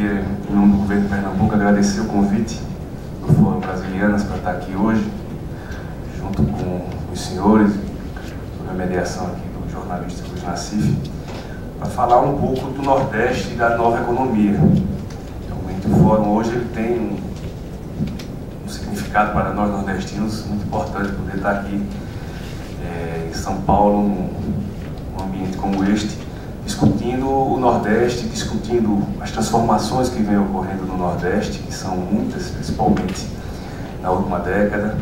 queria, em nome do governo de Pernambuco, agradecer o convite do Fórum Brasilianas para estar aqui hoje, junto com os senhores, sob a mediação aqui do jornalista Luiz Nassif, para falar um pouco do Nordeste e da nova economia. Realmente o Fórum hoje ele tem um significado para nós nordestinos muito importante poder estar aqui em São Paulo, num ambiente como este, discutindo o Nordeste, discutindo as transformações que vêm ocorrendo no Nordeste, que são muitas, principalmente na última década,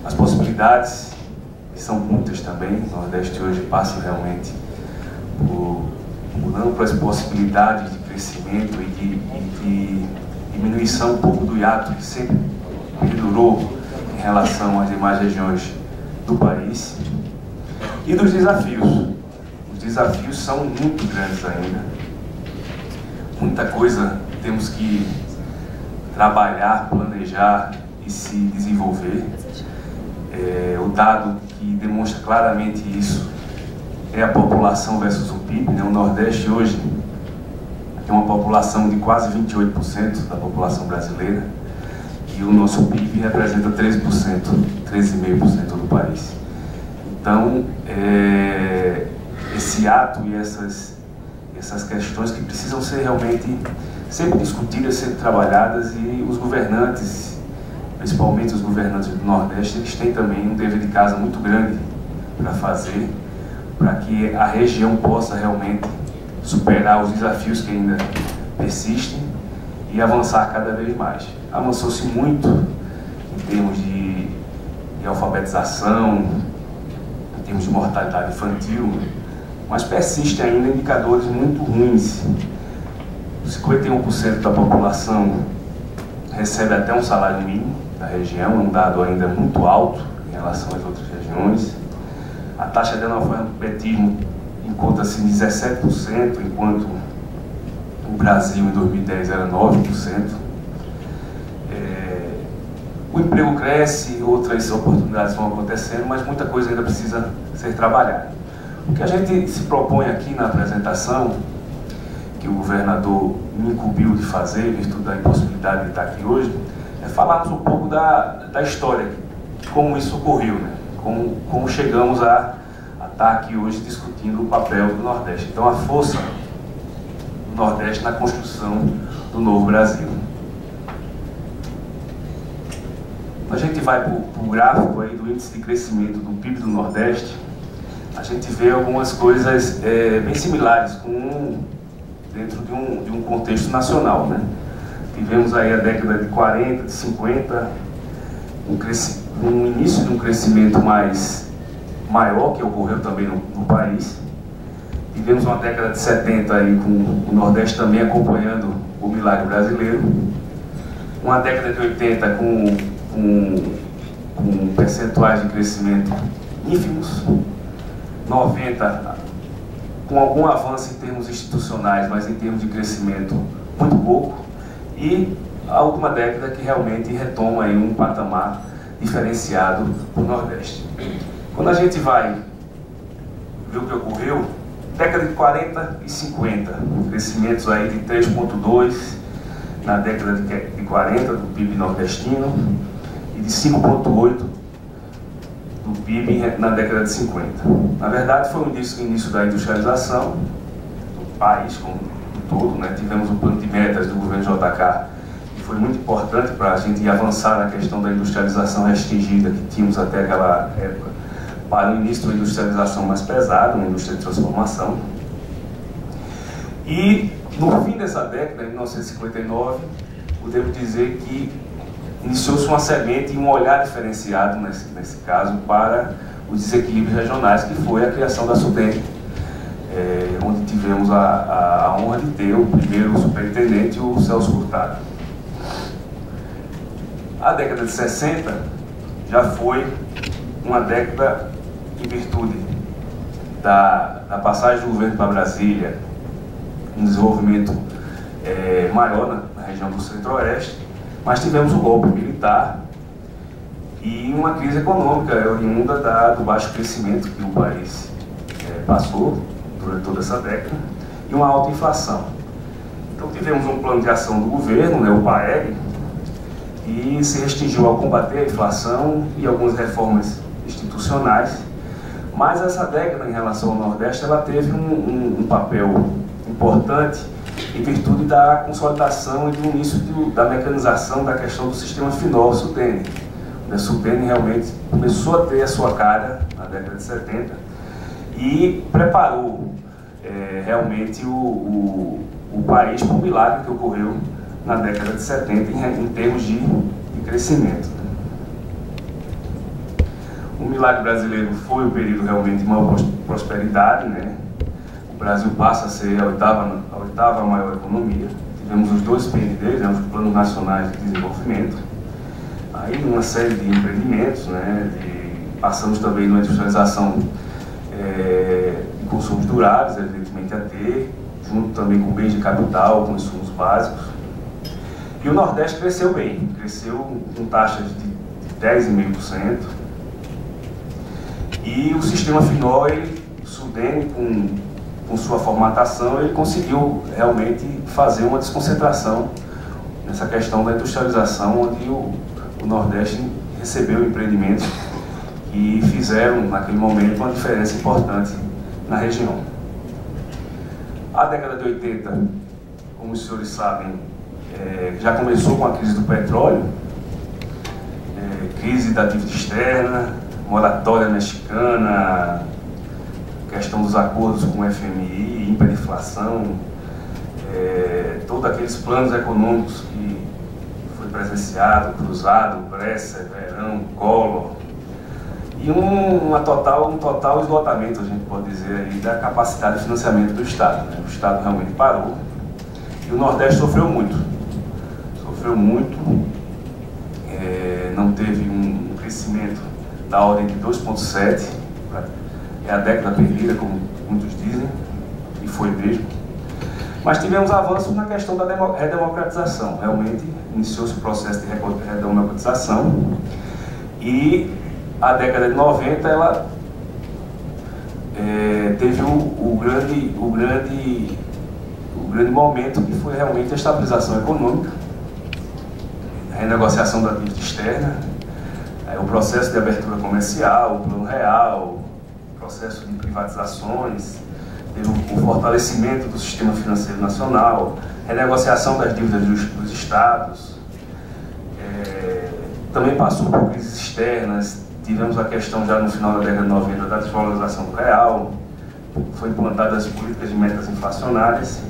as possibilidades, que são muitas também. O Nordeste hoje passa realmente por amplas possibilidades de crescimento e de diminuição um pouco do hiato que sempre perdurou em relação às demais regiões do país, e dos desafios. Os desafios são muito grandes ainda. Muita coisa temos que trabalhar, planejar e se desenvolver. O dado que demonstra claramente isso é a população versus o PIB. O Nordeste hoje tem uma população de quase 28% da população brasileira e o nosso PIB representa 13%, 13,5% do país. Então, esse ato e essas questões que precisam ser realmente sempre discutidas, sempre trabalhadas, e os governantes, principalmente os governantes do Nordeste, eles têm também um dever de casa muito grande para fazer, para que a região possa realmente superar os desafios que ainda persistem e avançar cada vez mais. Avançou-se muito em termos de alfabetização, em termos de mortalidade infantil, mas persiste ainda indicadores muito ruins. 51% da população recebe até um salário mínimo da região, é um dado ainda muito alto em relação às outras regiões. A taxa de analfabetismo encontra-se em 17%, enquanto o Brasil em 2010 era 9%. O emprego cresce, outras oportunidades vão acontecendo, mas muita coisa ainda precisa ser trabalhada. O que a gente se propõe aqui na apresentação, que o governador me incumbiu de fazer, em virtude da impossibilidade de estar aqui hoje, é falarmos um pouco da história, de como isso ocorreu, né? Como chegamos a estar aqui hoje discutindo o papel do Nordeste. Então, a força do Nordeste na construção do novo Brasil. A gente vai para o gráfico aí do índice de crescimento do PIB do Nordeste, a gente vê algumas coisas bem similares dentro de um contexto nacional, né? Tivemos aí a década de 40, de 50, um início de um crescimento maior que ocorreu também no país. Tivemos uma década de 70 aí com o Nordeste também acompanhando o milagre brasileiro. Uma década de 80 com percentuais de crescimento ínfimos. 90 com algum avanço em termos institucionais, mas em termos de crescimento muito pouco. E a última década que realmente retoma aí um patamar diferenciado para o Nordeste. Quando a gente vai ver o que ocorreu, década de 40 e 50, crescimentos aí de 3,2 na década de 40 do PIB nordestino e de 5,8 do PIB na década de 50. Na verdade, foi o início da industrialização do país como um todo, né? Tivemos um plano de metas do governo JK, que foi muito importante para a gente avançar na questão da industrialização restringida que tínhamos até aquela época, para o início de uma industrialização mais pesada, uma indústria de transformação. E no fim dessa década, em 1959, podemos dizer que iniciou-se uma semente e um olhar diferenciado, nesse caso, para os desequilíbrios regionais, que foi a criação da SUDEM, onde tivemos a honra de ter o primeiro superintendente, o Celso Furtado. A década de 60 já foi uma década em virtude da passagem do governo para Brasília, um desenvolvimento maior na região do Centro-Oeste, mas tivemos um golpe militar e uma crise econômica oriunda do baixo crescimento que o país passou durante toda essa década, e uma alta inflação. Então tivemos um plano de ação do governo, né, o PAEG, e se restringiu ao combater a inflação e algumas reformas institucionais. Mas essa década, em relação ao Nordeste, ela teve um papel importante em virtude da consolidação e do início da mecanização da questão do sistema FINOL-SUDENE. O SUDENE realmente começou a ter a sua cara na década de 70 e preparou realmente o país para o milagre que ocorreu na década de 70 em termos de crescimento. O milagre brasileiro foi o período realmente de maior prosperidade, né? O Brasil passa a ser a oitava maior economia. Tivemos os 2 PNDs, né, os Planos Nacionais de Desenvolvimento. Aí uma série de empreendimentos, né? Passamos também numa industrialização de consumos duráveis, evidentemente a ter, junto também com bens de capital, com insumos básicos. E o Nordeste cresceu bem, cresceu com taxas de 10,5%. E o sistema FINOL, o SUDENE, com sua formatação, ele conseguiu realmente fazer uma desconcentração nessa questão da industrialização, onde o Nordeste recebeu empreendimentos que fizeram, naquele momento, uma diferença importante na região. A década de 80, como os senhores sabem, já começou com a crise do petróleo, crise da dívida externa, moratória mexicana, questão dos acordos com o FMI, hiperinflação, todos aqueles planos econômicos que foi presenciado, Cruzado, Bresser, Verão, Collor, e um total esgotamento, a gente pode dizer, aí, da capacidade de financiamento do Estado, né? O Estado realmente parou e o Nordeste sofreu muito, não teve um crescimento da ordem de 2,7%, é a década perdida, como muitos dizem, e foi mesmo. Mas tivemos avanços na questão da redemocratização. Realmente iniciou-se o processo de redemocratização e a década de 90 ela teve o grande momento que foi realmente a estabilização econômica, a renegociação da dívida externa, o processo de abertura comercial, o Plano Real, o processo de privatizações, o fortalecimento do sistema financeiro nacional, renegociação das dívidas dos estados, também passou por crises externas, tivemos a questão já no final da década de 90 da desvalorização do real, foi implantadas as políticas de metas inflacionárias,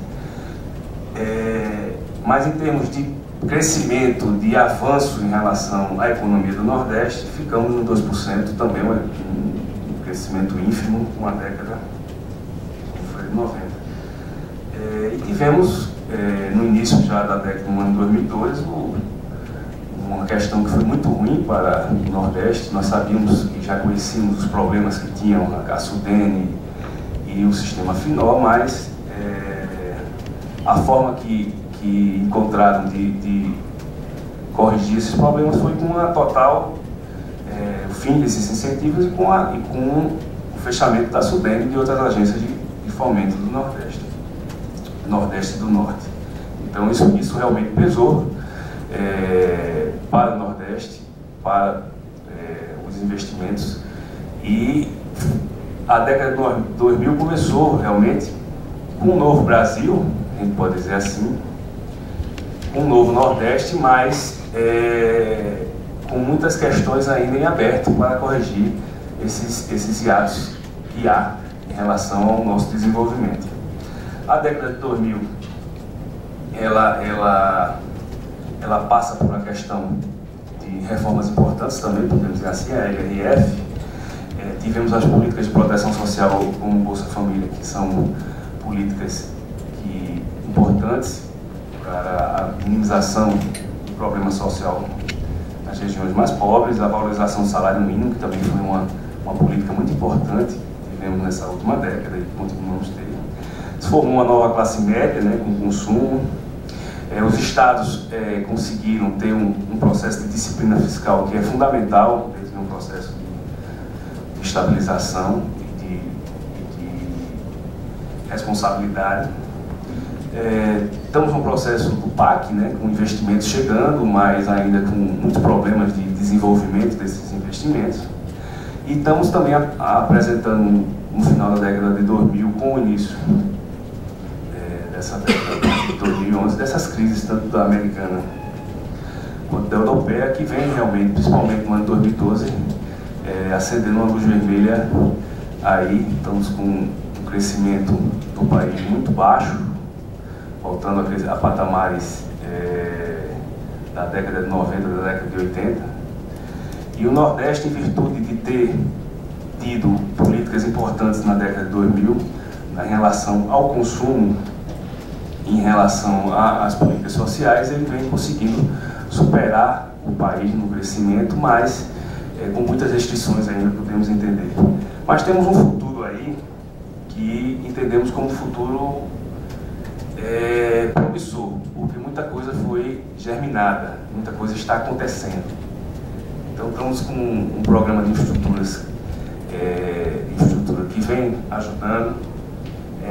mas em termos de crescimento, de avanço em relação à economia do Nordeste, ficamos no 2%, também um crescimento ínfimo, uma década, como foi de 90. E tivemos, no início já da década, no ano 2002, uma questão que foi muito ruim para o Nordeste. Nós sabíamos e já conhecíamos os problemas que tinham a SUDENE e o sistema FINOL, mas a forma que encontraram de corrigir esses problemas foi com a total o fim desses incentivos e com o fechamento da SUDENE e de outras agências de fomento do Nordeste e do Norte. Então isso realmente pesou para o Nordeste, para os investimentos, e a década de 2000 começou realmente com um novo Brasil, a gente pode dizer assim, um novo Nordeste, mas com muitas questões ainda em aberto para corrigir esses hiatos que há em relação ao nosso desenvolvimento. A década de 2000, ela passa por uma questão de reformas importantes também, podemos dizer assim, a LRF. Tivemos as políticas de proteção social como Bolsa Família, que são políticas importantes para a minimização do problema social nas regiões mais pobres, a valorização do salário mínimo, que também foi uma política muito importante que tivemos nessa última década e continuamos ter. Se formou uma nova classe média, né, com consumo. Os estados conseguiram ter um processo de disciplina fiscal que é fundamental dentro de um processo de estabilização e de responsabilidade. Estamos no processo do PAC, né, com investimentos chegando, mas ainda com muitos problemas de desenvolvimento desses investimentos. E estamos também apresentando, no final da década de 2000, com o início dessa década de 2011, dessas crises, tanto da americana quanto da europeia, que vem realmente, principalmente no ano de 2012, acendendo uma luz vermelha aí. Estamos com um crescimento do país muito baixo, voltando a patamares da década de 90, da década de 80. E o Nordeste, em virtude de ter tido políticas importantes na década de 2000, em relação ao consumo, em relação às políticas sociais, ele vem conseguindo superar o país no crescimento, mas com muitas restrições ainda, podemos entender. Mas temos um futuro aí que entendemos como futuro promissor, porque muita coisa foi germinada, muita coisa está acontecendo. Então estamos com um programa de infraestrutura que vem ajudando.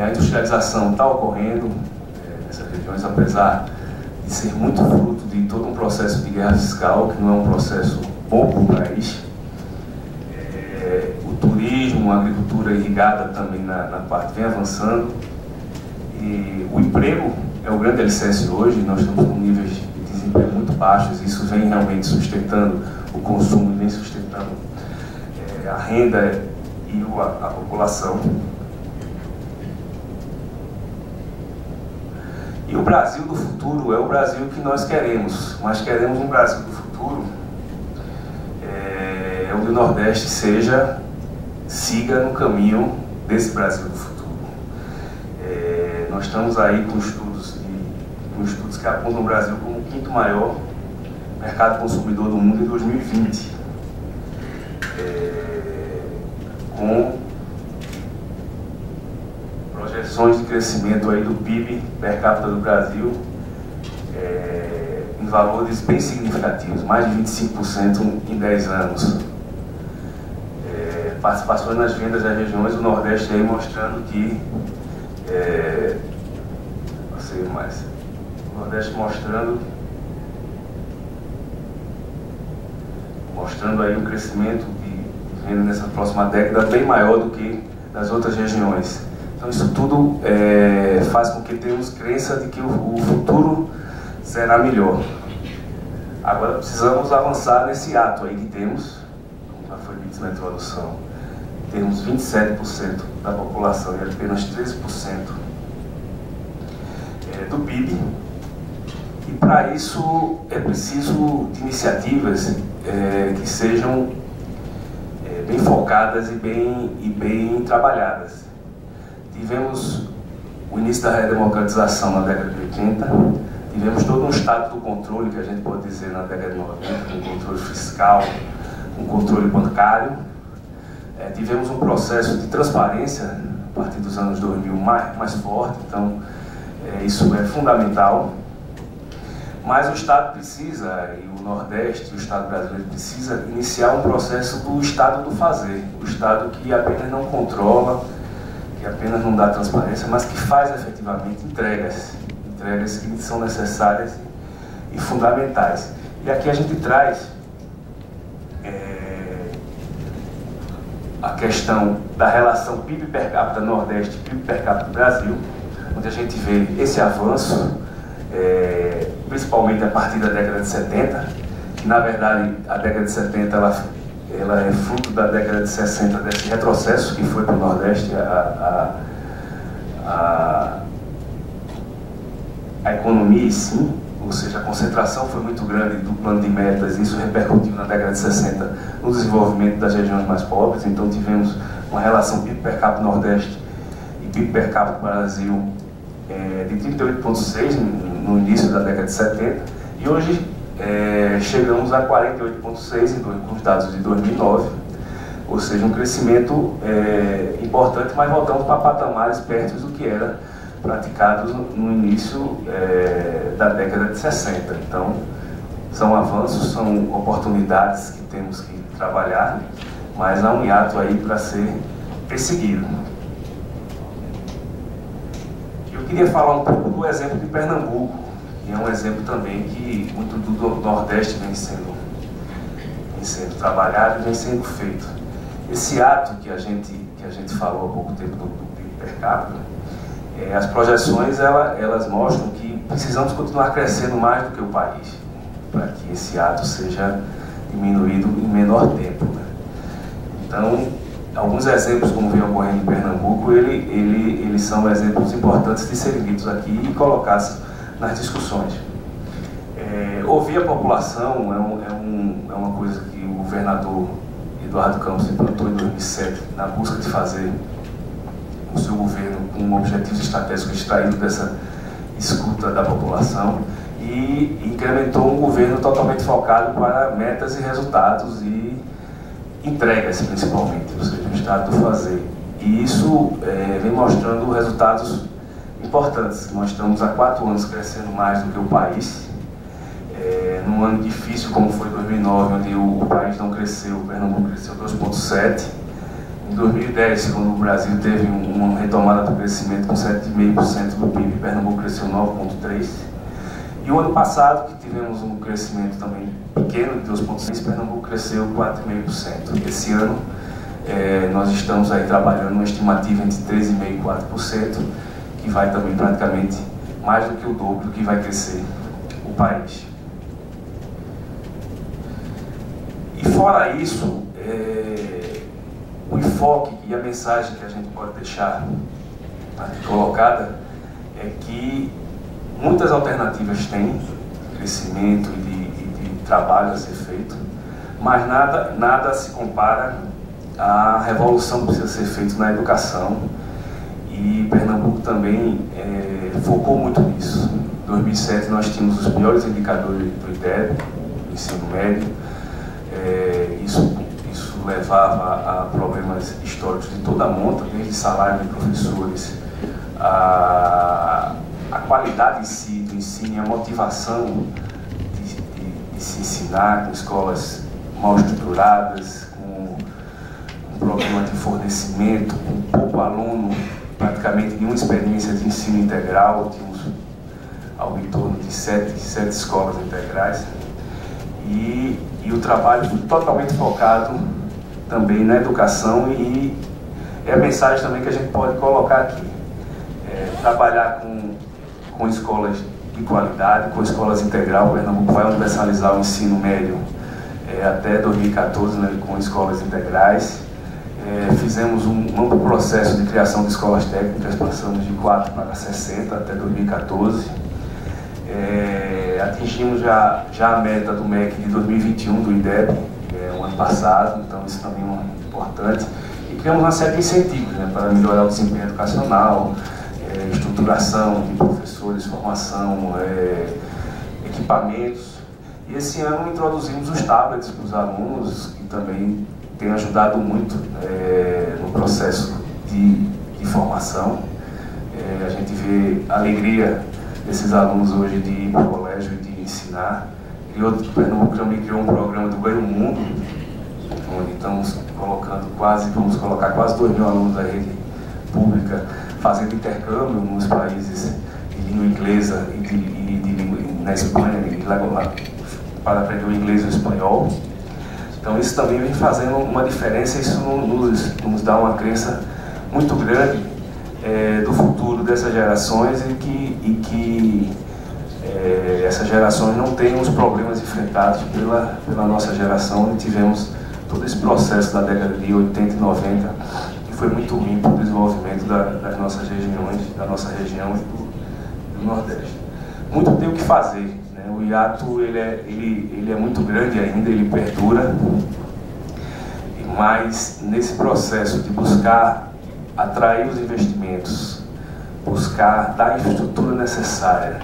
A industrialização está ocorrendo nessas regiões, apesar de ser muito fruto de todo um processo de guerra fiscal, que não é um processo bom para o país. O turismo, a agricultura irrigada também na parte vem avançando. E o emprego é o grande alicerce hoje. Nós estamos com níveis de desemprego muito baixos, e isso vem realmente sustentando o consumo, vem sustentando a renda e a população. E o Brasil do futuro é o Brasil que nós queremos, mas queremos um Brasil do futuro onde o Nordeste siga no caminho desse Brasil do futuro. Nós estamos aí com estudos que apontam o Brasil como o quinto maior mercado consumidor do mundo em 2020, com projeções de crescimento aí do PIB per capita do Brasil em valores bem significativos, mais de 25% em 10 anos. Participações nas vendas das regiões do Nordeste aí mostrando que o Nordeste mostrando aí um crescimento de venda nessa próxima década bem maior do que nas outras regiões. Então isso tudo faz com que tenhamos crença de que o futuro será melhor. Agora precisamos avançar nesse ato aí que temos, como já foi dito na introdução. Temos 27% da população e apenas 13% do PIB. E para isso é preciso de iniciativas que sejam bem focadas e bem trabalhadas. Tivemos o início da redemocratização na década de 80, tivemos todo um estado do controle, que a gente pode dizer, na década de 90, com controle fiscal, com controle bancário. Tivemos um processo de transparência a partir dos anos 2000 mais forte, então isso é fundamental. Mas o Estado precisa, e o Nordeste, o Estado brasileiro precisa iniciar um processo do Estado do fazer, o Estado que apenas não controla, que apenas não dá transparência, mas que faz efetivamente entregas que são necessárias e fundamentais. E aqui a gente traz a questão da relação PIB per capita Nordeste e PIB per capita Brasil, onde a gente vê esse avanço, principalmente a partir da década de 70, que na verdade a década de 70 ela é fruto da década de 60, desse retrocesso que foi para o Nordeste. A economia, sim, ou seja, a concentração foi muito grande do plano de metas, e isso repercutiu na década de 60 no desenvolvimento das regiões mais pobres. Então tivemos uma relação PIB per capita Nordeste e PIB per capita Brasil de 38,6 no início da década de 70, e hoje chegamos a 48,6 com os dados de 2009, ou seja, um crescimento importante, mas voltamos para patamares perto do que era praticados no início da década de 60. Então, são avanços, são oportunidades que temos que trabalhar, mas há um hiato aí para ser perseguido. E o Eu queria falar um pouco do exemplo de Pernambuco, que é um exemplo também que muito do Nordeste vem sendo trabalhado e vem sendo feito. Esse ato que a gente falou há pouco tempo do PIB per capita, as projeções elas mostram que precisamos continuar crescendo mais do que o país, para que esse ato seja diminuído em menor tempo, né? Então, alguns exemplos, como vem ocorrendo em Pernambuco, eles são exemplos importantes de serem ditos aqui e colocados nas discussões. Ouvir a população é uma coisa que o governador Eduardo Campos implantou em 2007, na busca de fazer o seu governo com objetivos estratégicos extraídos dessa escuta da população, e incrementou um governo totalmente focado para metas e resultados e entregas, principalmente, ou seja, o Estado do fazer. E isso vem mostrando resultados importantes. Nós estamos há 4 anos crescendo mais do que o país. Num ano difícil como foi 2009, onde o país não cresceu, o Pernambuco cresceu 2,7%. Em 2010, quando o Brasil teve uma retomada do crescimento com 7,5% do PIB, Pernambuco cresceu 9,3%. E o ano passado, que tivemos um crescimento também pequeno, de 2,6%, Pernambuco cresceu 4,5%. Esse ano, nós estamos aí trabalhando uma estimativa entre 3,5% e 4%, que vai também praticamente mais do que o dobro do que vai crescer o país. E fora isso, o enfoque e a mensagem que a gente pode deixar aqui colocada é que muitas alternativas têm de crescimento e de trabalho a ser feito, mas nada se compara à revolução que precisa ser feita na educação, e Pernambuco também focou muito nisso. Em 2007 nós tínhamos os piores indicadores do IDEB, do ensino médio. Isso levava a problemas históricos de toda a monta, desde salário de professores, a qualidade em si do ensino e a motivação de se ensinar, com escolas mal estruturadas, com um problema de fornecimento, com pouco aluno, praticamente nenhuma experiência de ensino integral. Tínhamos algo em torno de 7 escolas integrais. E o trabalho foi totalmente focado também na educação, e é a mensagem também que a gente pode colocar aqui. Trabalhar com escolas de qualidade, com escolas integral. O Pernambuco vai universalizar o ensino médio até 2014, né, com escolas integrais. Fizemos um amplo processo de criação de escolas técnicas, passamos de 4 para 60 até 2014. Atingimos já a meta do MEC de 2021 do IDEB, o ano passado, então isso também é importante. E criamos uma série de incentivos, né, para melhorar o desempenho educacional, estruturação de professores, formação, equipamentos. E esse ano introduzimos os tablets para os alunos, que também tem ajudado muito no processo de formação. A gente vê a alegria desses alunos hoje de ir para o colégio e de ensinar. E outro, Pernambuco também criou um programa do Ganho Mundo, onde estamos vamos colocar quase 2.000 alunos da rede pública fazendo intercâmbio nos países de língua inglesa na Espanha, para aprender o inglês e o espanhol. Então isso também vem fazendo uma diferença. Isso nos dá uma crença muito grande do futuro dessas gerações, e que essas gerações não tenham os problemas enfrentados pela nossa geração, onde tivemos todo esse processo da década de 80 e 90, que foi muito ruim para o desenvolvimento das nossas regiões, da nossa região e do Nordeste. Muito tem o que fazer, né? O hiato ele é muito grande ainda, ele perdura, mas nesse processo de buscar atrair os investimentos, buscar dar a infraestrutura necessária,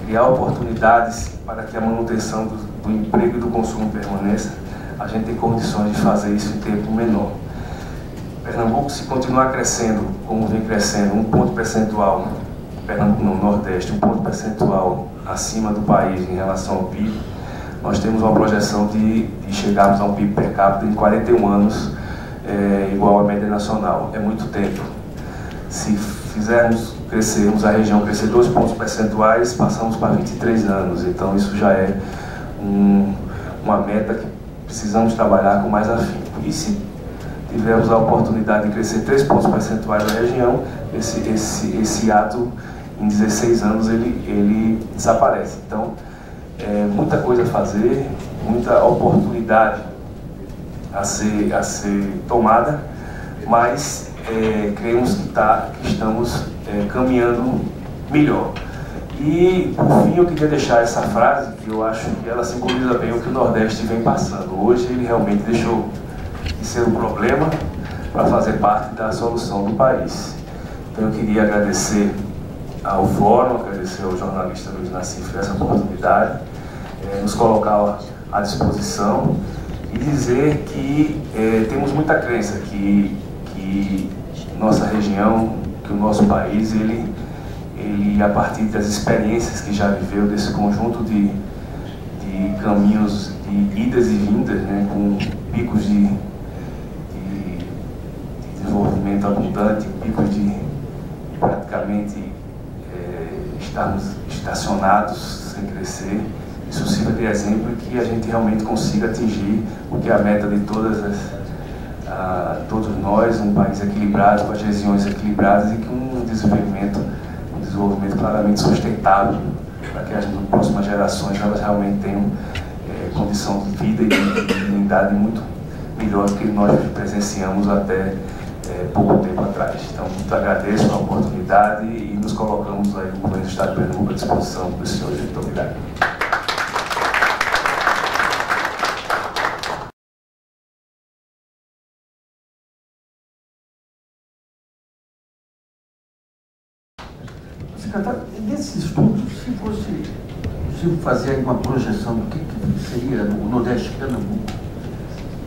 criar oportunidades para que a manutenção do emprego e do consumo permaneça, a gente tem condições de fazer isso em tempo menor. Pernambuco, se continuar crescendo como vem crescendo, 1 ponto percentual, Pernambuco não, Nordeste, 1 ponto percentual acima do país em relação ao PIB, nós temos uma projeção de chegarmos a um PIB per capita em 41 anos igual à média nacional. É muito tempo. Se fizermos o crescermos, a região crescer 2 pontos percentuais, passamos para 23 anos. Então isso já é uma meta que precisamos trabalhar com mais afinco. E se tivermos a oportunidade de crescer 3 pontos percentuais na região, esse ato em 16 anos ele desaparece. Então, muita coisa a fazer, muita oportunidade a ser tomada, mas creemos que estamos caminhando melhor. E, por fim, eu queria deixar essa frase, que eu acho que ela simboliza bem o que o Nordeste vem passando. Hoje ele realmente deixou de ser um problema para fazer parte da solução do país. Então eu queria agradecer ao Fórum, agradecer ao jornalista Luiz Nassif essa oportunidade, nos colocar à disposição e dizer que temos muita crença que nossa região, que o nosso país, ele a partir das experiências que já viveu, desse conjunto de caminhos de idas e vindas, né, com picos de desenvolvimento abundante, picos de praticamente estarmos estacionados sem crescer, isso sirva de exemplo e que a gente realmente consiga atingir o que é a meta de todos nós, um país equilibrado, com as regiões equilibradas e com um desenvolvimento claramente sustentável, para que as próximas gerações elas realmente tenham condição de vida e de dignidade muito melhor do que nós presenciamos até pouco tempo atrás. Então, muito agradeço a oportunidade e nos colocamos aí no governo do Estado de Pernambuco à disposição dos senhores. Muito obrigado. Secretário, nesses estudos, se fosse possível fazer aí uma projeção do que seria o Nordeste de Pernambuco,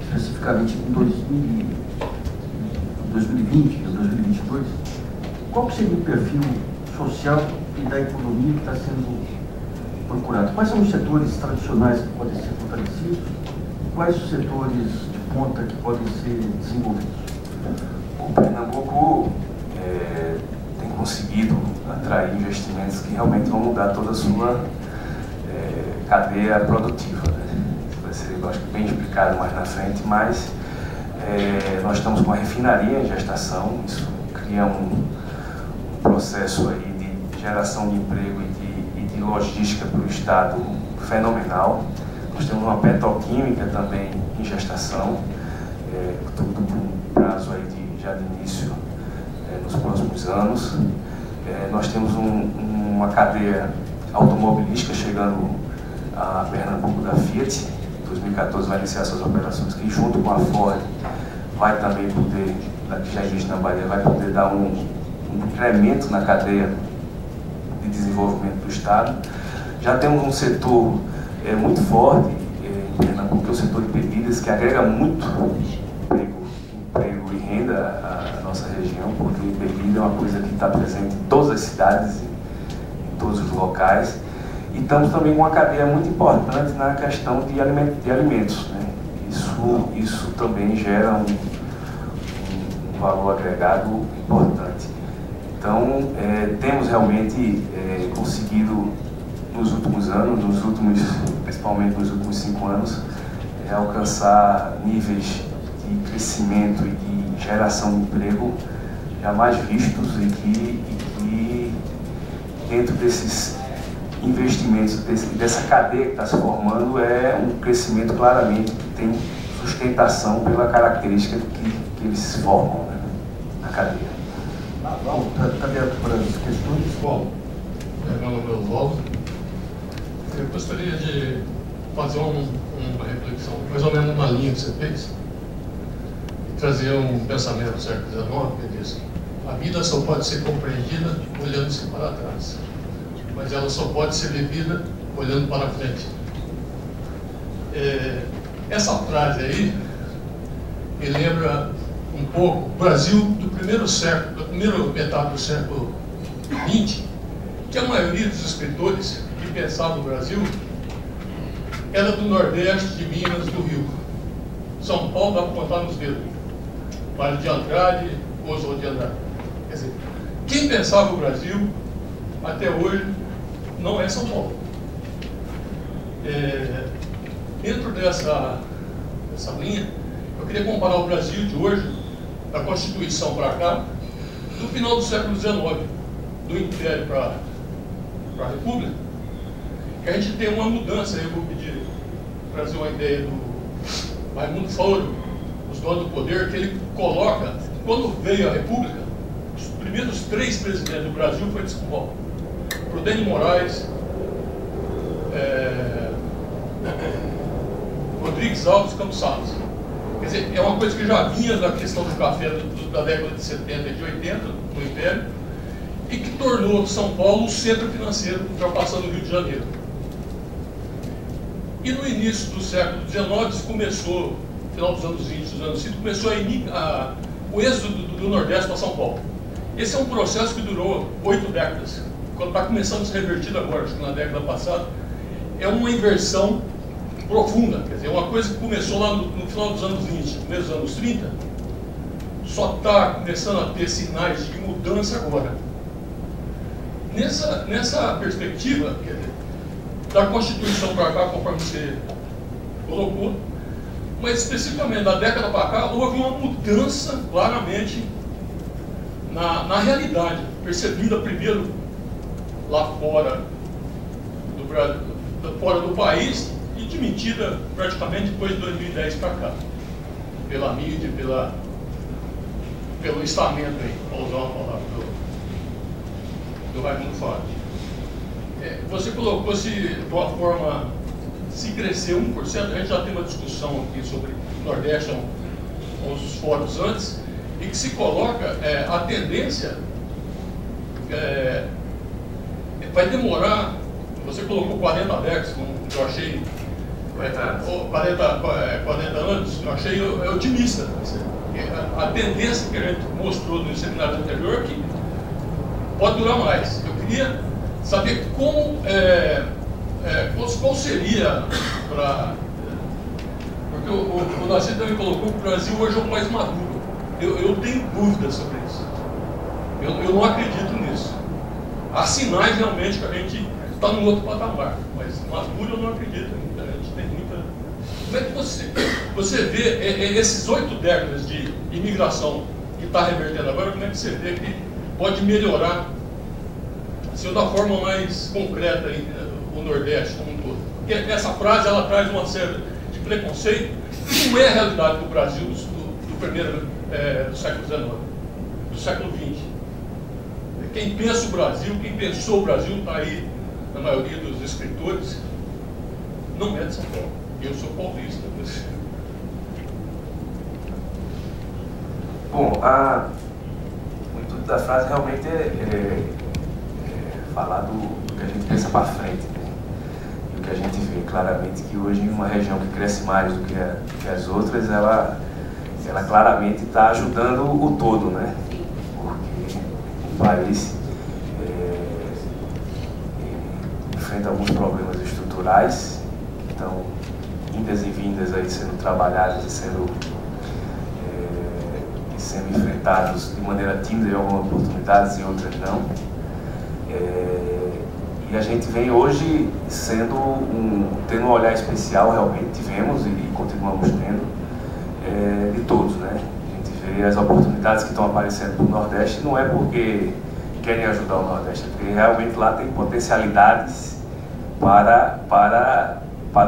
especificamente em 2020, 2022, qual seria o perfil social e da economia que está sendo procurado? Quais são os setores tradicionais que podem ser fortalecidos? Quais os setores de ponta que podem ser desenvolvidos? O Pernambuco tem conseguido atrair investimentos que realmente vão mudar toda a sua cadeia produtiva, né? Isso vai ser, eu acho que bem explicado mais na frente, mas nós estamos com a refinaria em gestação, isso cria um processo aí de geração de emprego e de logística para o Estado fenomenal. Nós temos uma petroquímica também em gestação, tudo com prazo aí já de início nos próximos anos. Nós temos uma cadeia automobilística chegando a Pernambuco da Fiat. Em 2014 vai iniciar suas operações, que junto com a Ford vai também poder, que já existe na Bahia, vai poder dar um incremento na cadeia de desenvolvimento do Estado. Já temos um setor muito forte em Pernambuco, que é o setor de bebidas, que agrega muito emprego e renda à nossa região, porque bebida é uma coisa que está presente em todas as cidades, em todos os locais. E estamos também com uma cadeia muito importante na questão de alimentos, né? Isso também gera um valor agregado importante. Então, temos realmente conseguido nos últimos anos, principalmente nos últimos 5 anos, alcançar níveis de crescimento e de geração de emprego jamais vistos e que dentro desses investimentos, dessa cadeia que está se formando, é um crescimento claramente que tem sustentação pela característica que eles se formam, né, na cadeia. Está aberto para as questões? Bom, meu nome é Oswaldo. Eu gostaria de fazer uma reflexão, mais ou menos uma linha que você fez, e trazer um pensamento do século XIX, que diz: a vida só pode ser compreendida olhando-se para trás, mas ela só pode ser vivida olhando para frente. Essa frase aí me lembra um pouco o Brasil do primeiro século, da primeira metade do século XX, que a maioria dos escritores que pensavam no Brasil era do Nordeste, de Minas, do Rio. São Paulo dá para contar nos dedos. Vale de Andrade, Oswald de Andrade. Quer dizer, quem pensava o Brasil, até hoje, não é São Paulo. Dentro dessa linha, eu queria comparar o Brasil de hoje, da Constituição para cá, do final do século XIX, do Império para a República, que a gente tem uma mudança. Eu vou pedir, trazer uma ideia do Raimundo Fauro, Os Donos do Poder, que ele coloca, quando veio a República, os primeiros 3 presidentes do Brasil foi de São Paulo: Prudente Moraes, Rodrigues Alves e Campos Salles. Quer dizer, é uma coisa que já vinha da questão do café da década de 70 e de 80, no Império, e que tornou São Paulo o centro financeiro, ultrapassando o Rio de Janeiro. E no início do século XIX, começou, no final dos anos 20, dos anos 30, começou o êxodo do Nordeste para São Paulo. Esse é um processo que durou 8 décadas. Quando está começando a se revertir agora, acho que na década passada, é uma inversão profunda. Quer dizer, uma coisa que começou lá no final dos anos 20, começo dos anos 30, só está começando a ter sinais de mudança agora. Nessa perspectiva, quer dizer, da Constituição para cá, conforme você colocou, mas especificamente da década para cá, houve uma mudança claramente na realidade, percebida primeiro lá fora do país e admitida praticamente depois de 2010 para cá, pela mídia, pelo estamento aí, para usar uma palavra do Raimundo Fauro. Você colocou se de uma forma, se crescer 1%, a gente já tem uma discussão aqui sobre o Nordeste, uns fóruns antes, e que se coloca a tendência, vai demorar, você colocou 40 décadas, como eu achei, 40 anos, eu achei otimista. A tendência que a gente mostrou no seminário anterior que pode durar mais. Eu queria saber qual seria para... Porque o Nascimento também colocou que o Brasil hoje é um país maduro. Eu tenho dúvidas sobre isso. Eu não acredito nisso. Há sinais realmente que a gente está num outro patamar, mas maduro eu não acredito ainda. A gente tem muita... Como é que você vê esses 8 décadas de imigração que está revertendo agora, como é que você vê que pode melhorar, assim, da forma mais concreta o Nordeste como um todo? Porque essa frase ela traz uma série de preconceito que não é a realidade do Brasil do século XIX, do século XX. Quem pensa o Brasil, quem pensou o Brasil, está aí na maioria dos escritores, não é de São Paulo. Eu sou paulista. Bom, o intuito da frase realmente é falar do que a gente pensa para frente, né? E o que a gente vê claramente que hoje em uma região que cresce mais do que as outras, ela claramente está ajudando o todo, né? Porque o país enfrenta alguns problemas estruturais que estão indas e vindas aí sendo trabalhados e sendo enfrentados de maneira tímida em algumas oportunidades e outras não. E a gente vem hoje tendo um olhar especial, realmente tivemos e continuamos tendo, de todos, né? A gente vê as oportunidades que estão aparecendo no Nordeste, não é porque querem ajudar o Nordeste, é porque realmente lá tem potencialidades para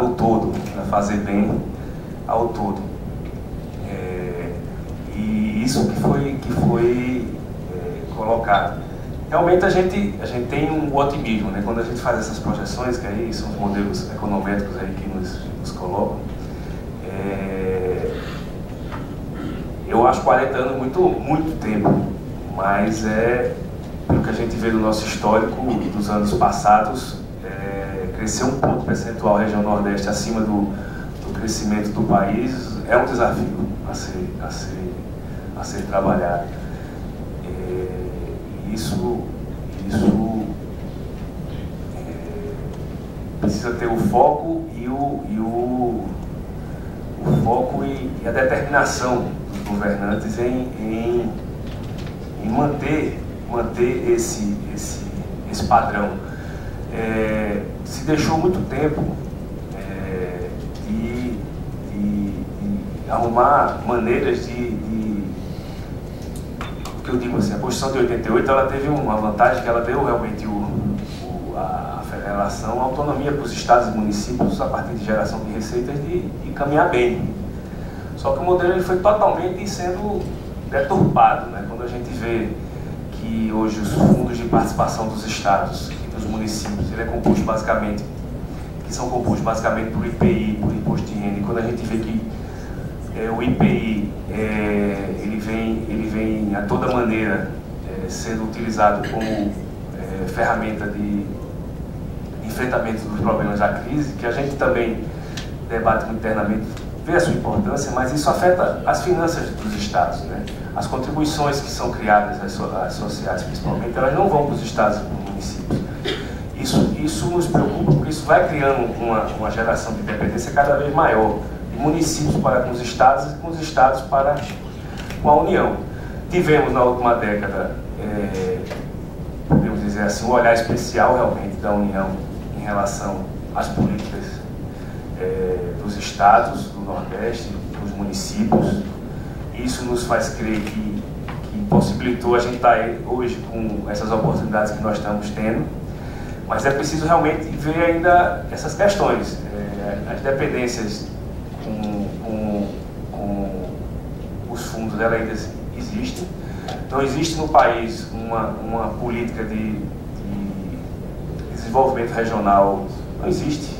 o todo, para fazer bem ao todo. E isso que foi colocado. Realmente a gente tem um otimismo, né? Quando a gente faz essas projeções, que aí são os modelos econométricos aí que nos colocam, eu acho 40 anos muito tempo, mas pelo que a gente vê do nosso histórico dos anos passados, crescer um ponto percentual a região Nordeste acima do crescimento do país é um desafio a ser trabalhado. Isso precisa ter o foco o foco e a determinação dos governantes em manter manter esse padrão. Se deixou muito tempo de arrumar maneiras que eu digo assim, a Constituição de 88 ela teve uma vantagem que ela deu realmente a federação, a autonomia para os estados e municípios a partir de geração de receitas de caminhar bem. Só que o modelo ele foi totalmente sendo deturpado, né? Quando a gente vê que hoje os fundos de participação dos estados e dos municípios ele são compostos basicamente por IPI, por imposto de renda, e quando a gente vê que o IPI ele vem a toda maneira sendo utilizado como ferramenta de enfrentamento dos problemas da crise, que a gente também debate internamente, vê a sua importância, mas isso afeta as finanças dos estados, né? As contribuições que são criadas, as sociais principalmente, elas não vão para os estados e para os municípios. Isso nos preocupa, porque isso vai criando uma geração de dependência cada vez maior, de municípios para com os estados e com os estados para com a União. Tivemos na última década, podemos dizer assim, um olhar especial realmente da União em relação às políticas dos estados, do Nordeste, dos municípios. Isso nos faz crer que possibilitou a gente estar hoje com essas oportunidades que nós estamos tendo, mas é preciso realmente ver ainda essas questões, as dependências com os fundos dela ainda existem. Não existe no país uma política de desenvolvimento regional, não existe.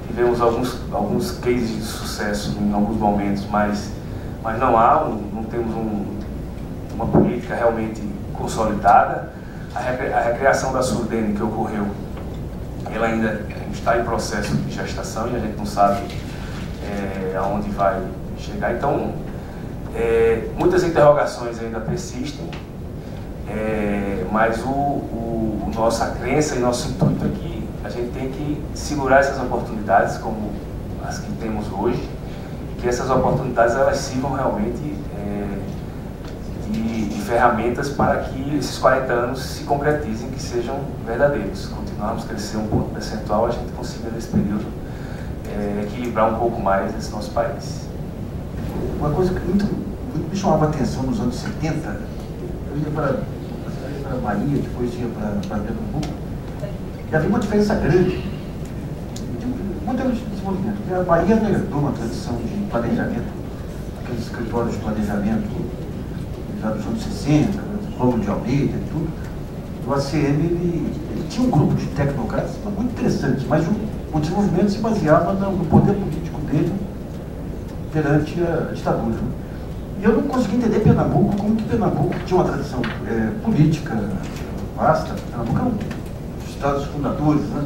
Tivemos alguns cases de sucesso em alguns momentos, mas não temos uma política realmente consolidada. A recriação da Surdene que ocorreu, ela ainda está em processo de gestação e a gente não sabe aonde vai chegar. Então, muitas interrogações ainda persistem, mas nossa crença e nosso intuito é que a gente tem que segurar essas oportunidades como as que temos hoje, que essas oportunidades elas sirvam realmente de ferramentas para que esses 40 anos se concretizem, que sejam verdadeiros. Continuarmos a crescer um ponto percentual, a gente consiga nesse período equilibrar um pouco mais esse nosso país. Uma coisa que muito me chamava a atenção nos anos 70, eu ia para Bahia, depois ia para Pernambuco, e havia uma diferença grande de modelo de desenvolvimento. A Bahia herdou uma tradição de planejamento, aqueles escritórios de planejamento já dos anos 60, Romo de Almeida e tudo. O ACM ele tinha um grupo de tecnocratas muito interessantes, mas o desenvolvimento se baseava no poder político dele perante a ditadura. E eu não consegui entender Pernambuco, como que Pernambuco tinha uma tradição política vasta. Pernambuco é um dos estados fundadores, né,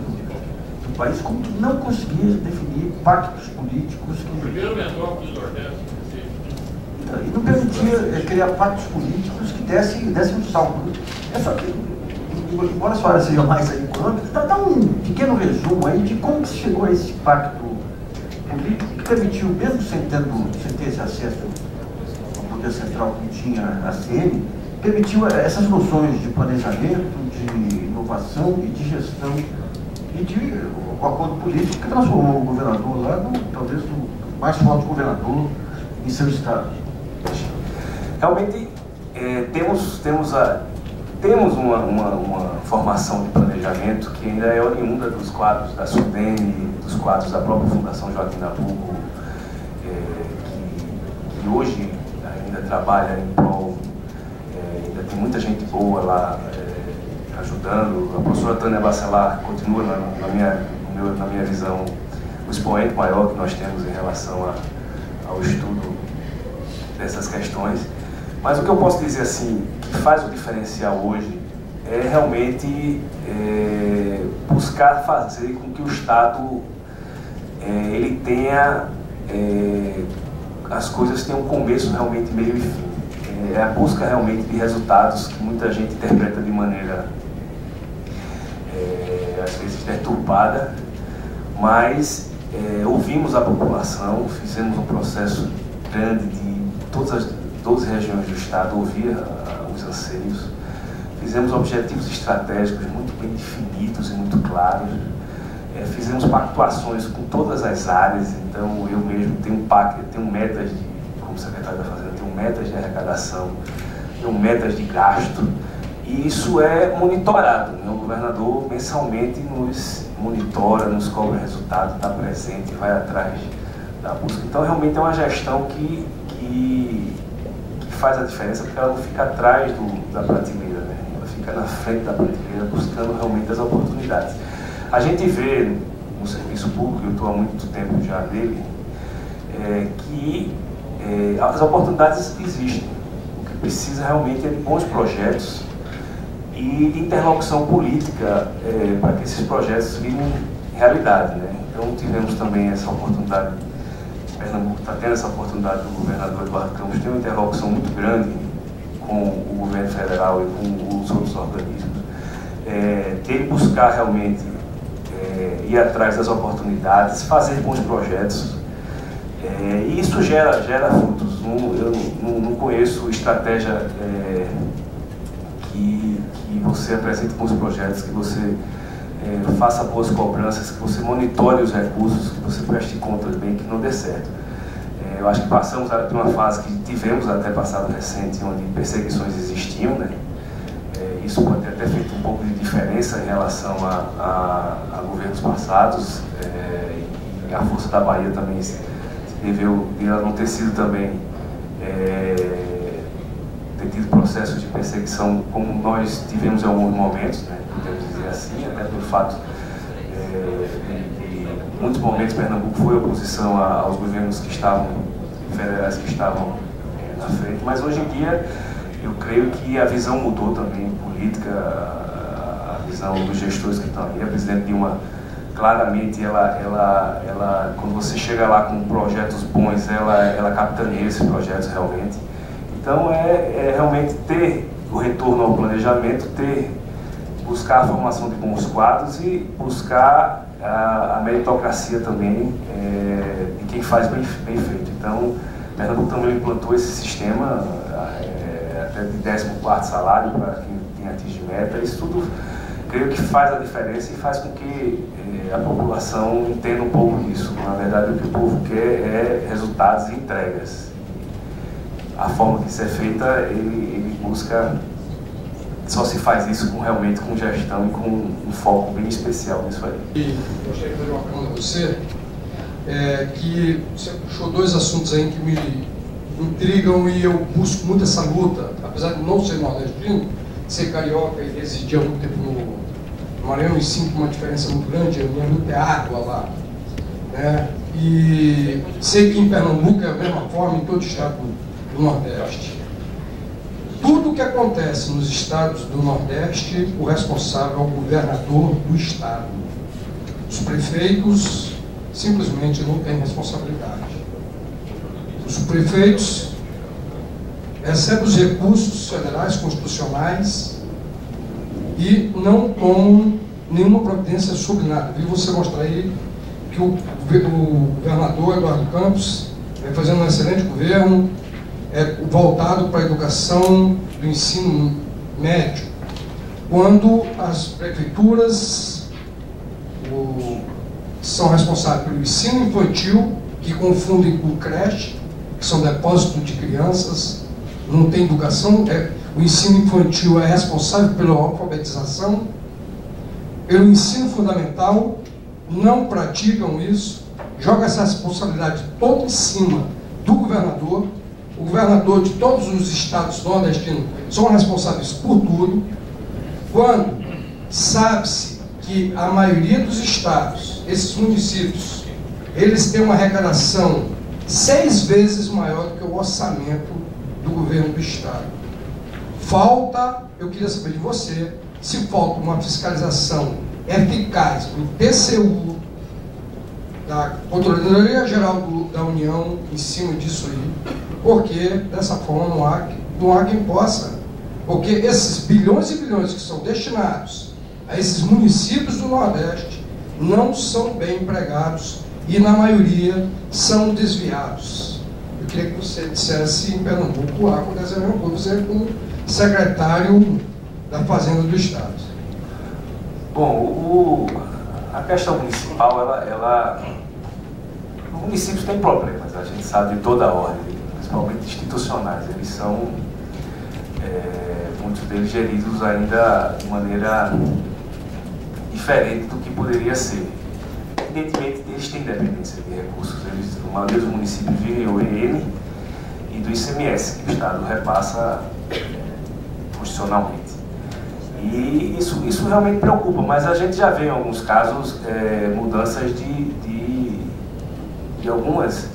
do país, como que não conseguia definir pactos políticos que... Primeiro metrópole do Nordeste. E não permitia criar pactos políticos que dessem um salto. É só que, embora a sua área seja mais econômica, dá um pequeno resumo aí de como se chegou a esse pacto político que permitiu, mesmo sem ter esse acesso ao poder central que tinha a ACM, permitiu essas noções de planejamento, de inovação e de gestão e de o acordo político que transformou o governador lá, talvez, no mais forte governador em seu estado. Realmente temos uma formação de planejamento que ainda é oriunda dos quadros da Surdene, dos quadros da própria Fundação Joaquim Nabuco, que hoje ainda trabalha em prol, ainda tem muita gente boa lá ajudando. A professora Tânia Bacelar continua, na minha visão, o expoente maior que nós temos em relação ao estudo dessas questões. Mas o que eu posso dizer assim, que faz o diferencial hoje, é realmente buscar fazer com que o Estado ele tenha, as coisas tenham um começo, realmente, meio e fim. É a busca realmente de resultados que muita gente interpreta de maneira, às vezes, deturpada, mas ouvimos a população, fizemos um processo grande de todas as 12 regiões do Estado, ouvir os anseios, fizemos objetivos estratégicos muito bem definidos e muito claros. Fizemos pactuações com todas as áreas, então eu mesmo tenho metas como secretário da Fazenda, tenho metas de arrecadação, tenho metas de gasto, e isso é monitorado, né? O governador mensalmente nos monitora, nos cobra resultado, está presente, vai atrás da busca. Então realmente é uma gestão que faz a diferença, porque ela não fica atrás da prateleira, né? Ela fica na frente da prateleira, buscando realmente as oportunidades. A gente vê no serviço público, eu estou há muito tempo já nele, que as oportunidades existem. O que precisa realmente é de bons projetos e de interlocução política para que esses projetos virem realidade, né? Então tivemos também essa oportunidade, Pernambuco está tendo essa oportunidade do governador Eduardo Campos, tem uma interlocução muito grande com o governo federal e com os outros organismos, tem que buscar realmente ir atrás das oportunidades, fazer bons projetos, e isso gera frutos. Eu não conheço estratégia que você apresente bons projetos, que você faça boas cobranças, que você monitore os recursos, que você preste contas bem, que não dê certo. Eu acho que passamos por uma fase que tivemos até passado recente, onde perseguições existiam, né? Isso pode ter até feito um pouco de diferença em relação a governos passados, e a Força da Bahia também se deveu não ter sido também ter tido processos de perseguição como nós tivemos em alguns momentos, né? Podemos dizer assim, até pelo fato de em muitos momentos Pernambuco foi oposição aos governos federais que estavam na frente, mas hoje em dia eu creio que a visão mudou também, política, a visão dos gestores que estão ali. A presidente Dilma, claramente, ela quando você chega lá com projetos bons, ela capitaneia esses projetos realmente. Então realmente ter o retorno ao planejamento, buscar a formação de bons quadros e buscar a meritocracia também de quem faz bem feito. Então, Pernambuco também implantou esse sistema até de 14º salário para quem atinge meta. Isso tudo, creio que faz a diferença e faz com que a população entenda um pouco disso. Na verdade, o que o povo quer é resultados e entregas. A forma que isso é feita, ele busca, só se faz isso realmente com gestão e com um foco bem especial nisso aí. E gostaria de fazer uma pergunta a você, que você puxou dois assuntos aí que me intrigam e eu busco muito essa luta, apesar de não ser nordestino, ser carioca e residir há muito tempo no Maranhão, e sinto uma diferença muito grande. A minha luta é água lá, né? E sei que em Pernambuco é a mesma forma, em todo o estado do Nordeste. Tudo o que acontece nos estados do Nordeste, o responsável é o governador do estado. Os prefeitos simplesmente não têm responsabilidade. Os prefeitos recebem os recursos federais constitucionais e não tomam nenhuma providência sobre nada. Vi você mostrar aí que o governador Eduardo Campos vem fazendo um excelente governo, voltado para a educação do ensino médio, quando as prefeituras são responsáveis pelo ensino infantil, que confundem com creche, que são depósitos de crianças, não tem educação. O ensino infantil é responsável pela alfabetização, pelo ensino fundamental, não praticam isso, joga essa responsabilidade toda em cima do governador. O governador de todos os estados nordestinos são responsáveis por tudo, quando sabe-se que a maioria dos estados, esses municípios, eles têm uma arrecadação 6 vezes maior do que o orçamento do governo do estado. Eu queria saber de você, se falta uma fiscalização eficaz do TCU, da Controladoria Geral da União, em cima disso aí, porque dessa forma não há quem possa, porque esses bilhões e bilhões que são destinados a esses municípios do Nordeste não são bem empregados e, na maioria, são desviados. Eu queria que você dissesse em Pernambuco, acontece a mesma coisa, você como secretário da Fazenda do Estado. Bom, a questão municipal, os municípios têm problemas, a gente sabe de toda a ordem, principalmente institucionais. Eles são, muitos deles, geridos ainda de maneira diferente do que poderia ser. Evidentemente, eles têm dependência de recursos. A maioria dos municípios vivem o EN e do ICMS, que o Estado repassa constitucionalmente. E isso realmente preocupa, mas a gente já vê em alguns casos mudanças de algumas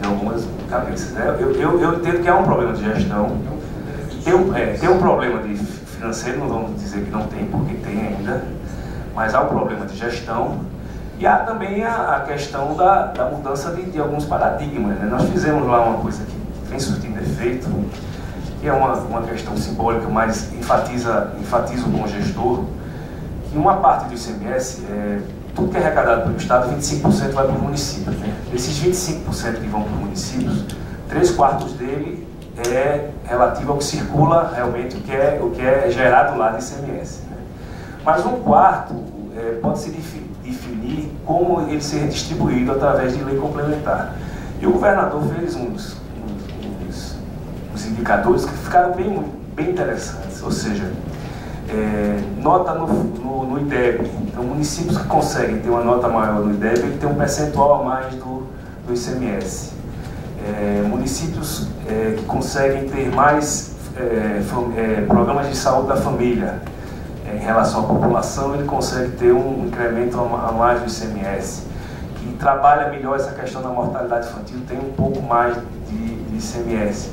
cabeças. Né? Eu entendo que há um problema de gestão, tem um problema de financeiro, não vamos dizer que não tem, porque tem ainda, mas há um problema de gestão e há também a questão da mudança de alguns paradigmas. Né? Nós fizemos lá uma coisa que vem surtindo efeito, que é uma questão simbólica, mas enfatiza o bom gestor, que uma parte do ICMS, tudo que é arrecadado pelo Estado, 25% vai para os municípios. Né? Desses 25% que vão para os municípios, 3/4 dele é relativo ao que circula realmente, o que é gerado lá de ICMS. Né? Mas 1/4 pode-se definir como ele ser distribuído através de lei complementar. E o governador fez uns indicadores que ficaram bem interessantes, ou seja, nota no IDEB. Então, municípios que conseguem ter uma nota maior no IDEB, ele tem um percentual a mais do ICMS. Municípios que conseguem ter mais programas de saúde da família em relação à população, ele consegue ter um incremento a mais do ICMS. Que trabalha melhor essa questão da mortalidade infantil, tem um pouco mais de ICMS.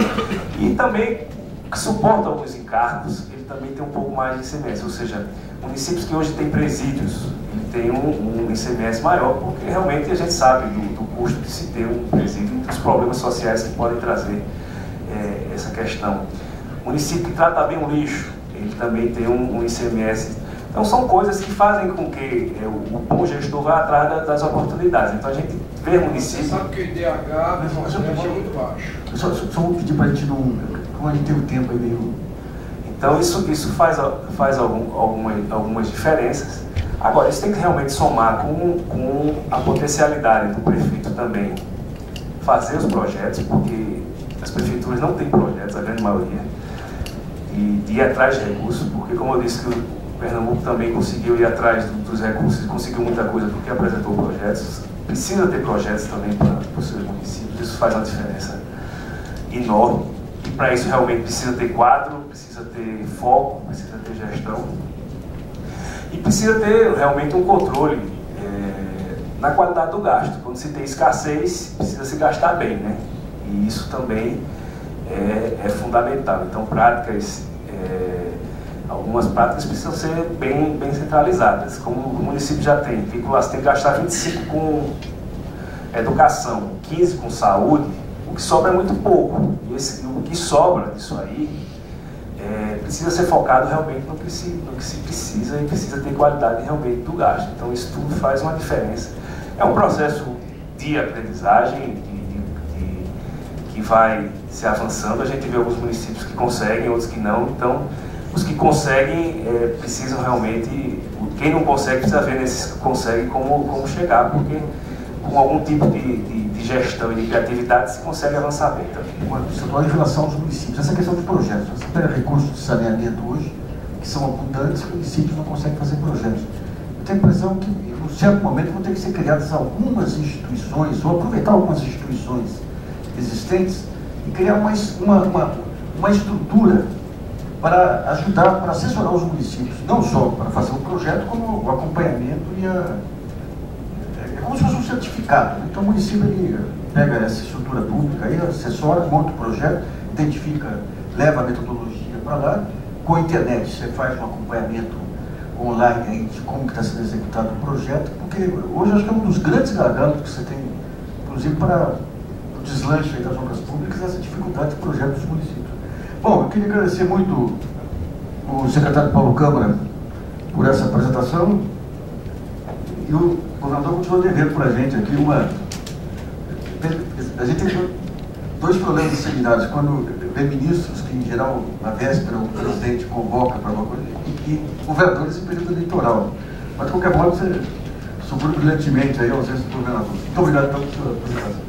E também, que suporta alguns encargos, ele também tem um pouco mais de ICMS. Ou seja, municípios que hoje têm presídios, ele tem um ICMS maior, porque realmente a gente sabe do custo de se ter um presídio e dos problemas sociais que podem trazer essa questão. Município que trata bem o lixo, ele também tem um ICMS. Então são coisas que fazem com que o bom gestor vá atrás das oportunidades. Então a gente vê municípios... Você sabe que o IDH é muito baixo. Só vou pedir para a gente não... Como a gente tem o tempo aí meio... Então isso faz algumas diferenças. Agora, isso tem que realmente somar com a potencialidade do prefeito também fazer os projetos, porque as prefeituras não têm projetos, a grande maioria, e de ir atrás de recursos, porque, como eu disse, que o Pernambuco também conseguiu ir atrás dos recursos e conseguiu muita coisa porque apresentou projetos. Precisa ter projetos também para os seus municípios, isso faz uma diferença enorme. E para isso realmente precisa ter quadro, precisa ter foco, precisa ter gestão. E precisa ter realmente um controle na qualidade do gasto. Quando se tem escassez, precisa se gastar bem, né? E isso também é fundamental. Então, algumas práticas precisam ser bem centralizadas. Como o município já tem, tem que gastar 25 com educação, 15 com saúde, o que sobra é muito pouco. E o que sobra disso aí precisa ser focado realmente no que se precisa, e precisa ter qualidade realmente do gasto. Então isso tudo faz uma diferença. É um processo de aprendizagem que vai se avançando. A gente vê alguns municípios que conseguem, outros que não. Então os que conseguem precisam realmente, quem não consegue precisa ver nesses que conseguem como chegar, porque com algum tipo de gestão e de criatividade se consegue avançar bem também. Em relação aos municípios, essa questão de projetos, você pega recursos de saneamento hoje, que são abundantes, os municípios não conseguem fazer projetos. Eu tenho a impressão que, em um certo momento, vão ter que ser criadas algumas instituições, ou aproveitar algumas instituições existentes e criar uma estrutura para ajudar, para assessorar os municípios, não só para fazer o projeto, como o acompanhamento e é como se fosse um certificado. Então o município ele pega essa estrutura pública, aí assessora, monta o projeto, identifica, leva a metodologia para lá, com a internet você faz um acompanhamento online aí de como está sendo executado o projeto, porque hoje acho que é um dos grandes gargalos que você tem, inclusive para o deslanche aí das obras públicas, essa dificuldade de projetos dos municípios. Bom, eu queria agradecer muito o secretário Paulo Câmara por essa apresentação, e o governador continua devendo para a gente aqui a gente tem dois problemas similares. Quando vê ministros que, em geral, na véspera, o presidente convoca para uma coisa, e governadores em período eleitoral. Mas, de qualquer modo, você sobrou brilhantemente aí a ausência do governador. Muito obrigado pela sua apresentação.